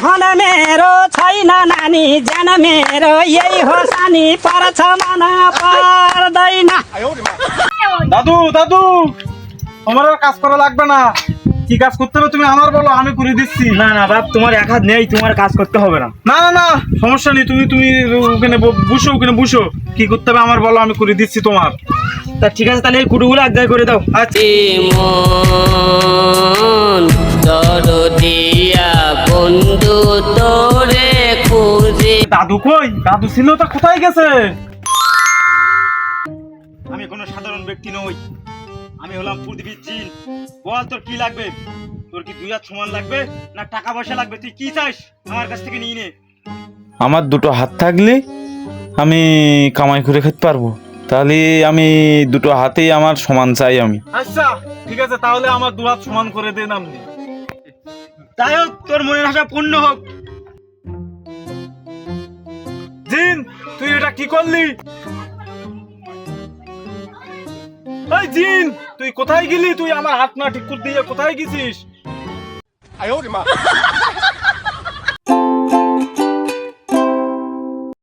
धन मेरो छैन नानी ज्यान मेरो यही हो सानी पर्छ मन पर्दैन। দাদু দাদু আমার আর কাজ করা লাগবে না। কি কাজ করতে হবে তুমি আমার বলো, আমি করে দিচ্ছি। না না বাপ, তোমার এক হাত নেই, তোমার কাজ করতে হবে না। না না না সমস্যা নেই, তুমি তুমি ওখানে বসো, ওখানে বসো। কি করতে হবে আমার বলো, আমি করে দিচ্ছি তোমার। তা ঠিক আছে, তাহলে এই কুটুগুলো এক জায়গায় করে দাও। আচ্ছা মন দরদিয়া বন্ধু তোরে খুঁজে। দাদু কই? দাদু ছিল তা কোথায় গেছে? আমি কোনো সাধারণ ব্যক্তি নই, আমি হলাম পৃথিবীর জিন। বল তোর কি লাগবে? তোর কি দুই হাত সমান লাগবে না টাকা পয়সা লাগবে? তুই কি চাস আমার কাছ থেকে নিয়ে নে। আমার দুটো হাত থাকলে আমি কামাই করে খেতে পারবো, তাহলে আমি দুটো হাতেই আমার সমান চাই আমি। আচ্ছা ঠিক আছে, তাহলে আমার দু হাত সমান করে দেন আপনি। তাই হোক, তোর মনের আশা পূর্ণ হোক। জিন তুই এটা কি করলি? এই জিন তুই কোথায় গেলি? তুই আমার হাত না ঠিক করে দিয়ে কোথায় গেছিস?